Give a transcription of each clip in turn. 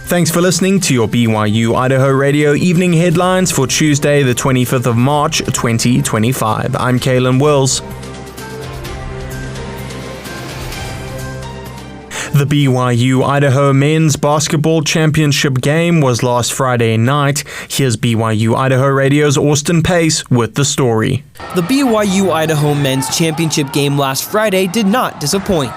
Thanks for listening to your BYU-Idaho Radio Evening Headlines for Tuesday, the 25th of March, 2025. I'm Kalen Wills. The BYU-Idaho Men's Basketball Championship game was last Friday night. Here's BYU-Idaho Radio's Austin Pace with the story. The BYU-Idaho Men's Championship game last Friday did not disappoint.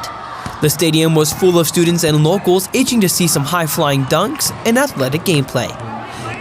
The stadium was full of students and locals itching to see some high-flying dunks and athletic gameplay.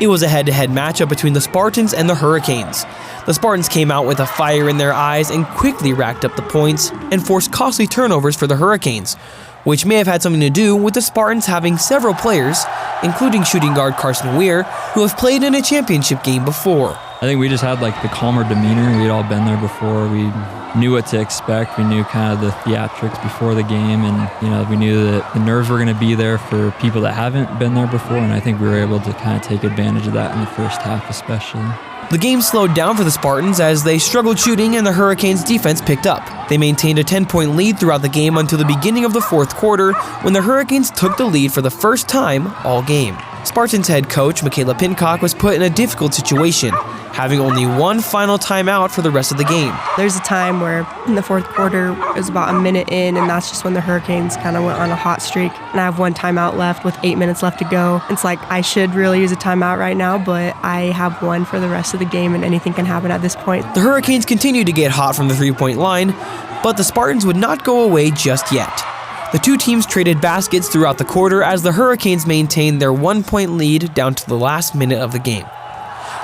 It was a head-to-head matchup between the Spartans and the Hurricanes. The Spartans came out with a fire in their eyes and quickly racked up the points and forced costly turnovers for the Hurricanes, which may have had something to do with the Spartans having several players, including shooting guard Carson Weir, who have played in a championship game before. I think we just had the calmer demeanor. We'd all been there before. We knew what to expect. We knew kind of the theatrics before the game, and we knew that the nerves were going to be there for people that haven't been there before, and I think we were able to kind of take advantage of that in the first half especially. The game slowed down for the Spartans as they struggled shooting and the Hurricanes' defense picked up. They maintained a 10-point lead throughout the game until the beginning of the fourth quarter when the Hurricanes took the lead for the first time all game. Spartans head coach Michaela Pincock was put in a difficult situation, having only one final timeout for the rest of the game. There's a time where in the fourth quarter, it was about a minute in, and that's just when the Hurricanes kind of went on a hot streak. And I have one timeout left with 8 minutes left to go. It's I should really use a timeout right now, but I have one for the rest of the game, and anything can happen at this point. The Hurricanes continued to get hot from the three-point line, but the Spartans would not go away just yet. The two teams traded baskets throughout the quarter as the Hurricanes maintained their 1-point lead down to the last minute of the game.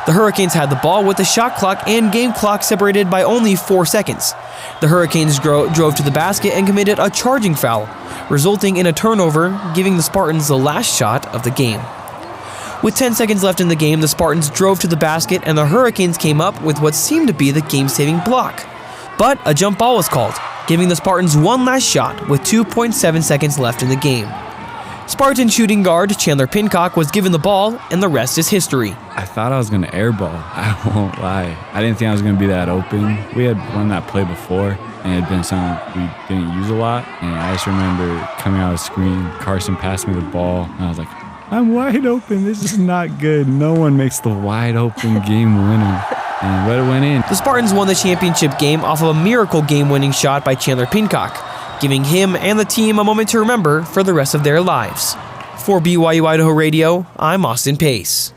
The Hurricanes had the ball with the shot clock and game clock separated by only 4 seconds. The Hurricanes drove to the basket and committed a charging foul, resulting in a turnover, giving the Spartans the last shot of the game. With 10 seconds left in the game, the Spartans drove to the basket and the Hurricanes came up with what seemed to be the game-saving block. But a jump ball was called, giving the Spartans one last shot with 2.7 seconds left in the game. Spartan shooting guard Chandler Pincock was given the ball, and the rest is history. I thought I was going to airball. I won't lie. I didn't think I was going to be that open. We had run that play before, and it had been something we didn't use a lot. And I just remember coming out of the screen, Carson passed me the ball, and I was like, I'm wide open. This is not good. No one makes the wide open game winner. But it went in. The Spartans won the championship game off of a miracle game-winning shot by Chandler Pincock, giving him and the team a moment to remember for the rest of their lives. For BYU-Idaho Radio, I'm Austin Pace.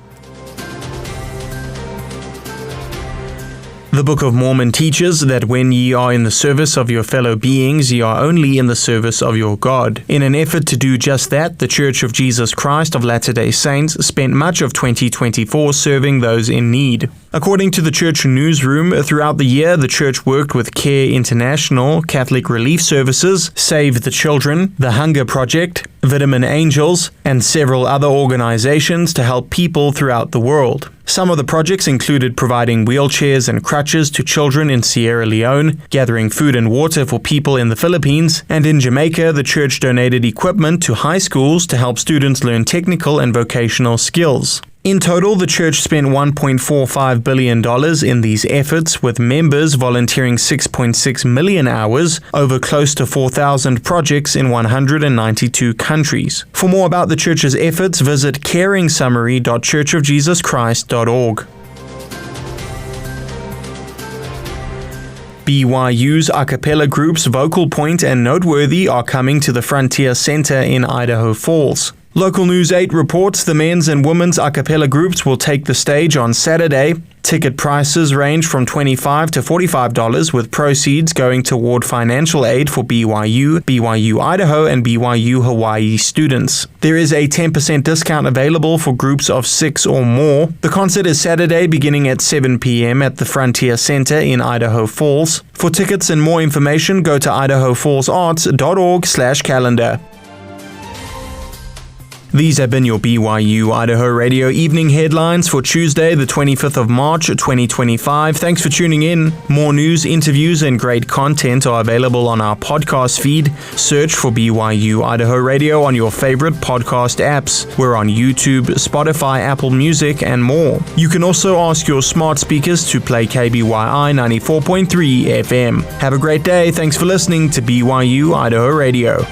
The Book of Mormon teaches that when ye are in the service of your fellow beings, ye are only in the service of your God. In an effort to do just that, the Church of Jesus Christ of Latter-day Saints spent much of 2024 serving those in need. According to the church newsroom, throughout the year, the church worked with CARE International, Catholic Relief Services, Save the Children, the Hunger Project, Vitamin Angels, and several other organizations to help people throughout the world. Some of the projects included providing wheelchairs and crutches to children in Sierra Leone, gathering food and water for people in the Philippines, and in Jamaica, the church donated equipment to high schools to help students learn technical and vocational skills. In total, the church spent $1.45 billion in these efforts, with members volunteering 6.6 million hours over close to 4,000 projects in 192 countries. For more about the church's efforts, visit caringsummary.churchofjesuschrist.org. BYU's a cappella groups Vocal Point and Noteworthy are coming to the Frontier Center in Idaho Falls. Local News 8 reports the men's and women's a cappella groups will take the stage on Saturday. Ticket prices range from $25 to $45, with proceeds going toward financial aid for BYU, BYU-Idaho, and BYU-Hawaii students. There is a 10% discount available for groups of 6 or more. The concert is Saturday beginning at 7 p.m. at the Frontier Center in Idaho Falls. For tickets and more information, go to idahofallsarts.org/calendar. These have been your BYU-Idaho Radio Evening Headlines for Tuesday, the 25th of March, 2025. Thanks for tuning in. More news, interviews, and great content are available on our podcast feed. Search for BYU-Idaho Radio on your favorite podcast apps. We're on YouTube, Spotify, Apple Music, and more. You can also ask your smart speakers to play KBYI 94.3 FM. Have a great day. Thanks for listening to BYU-Idaho Radio.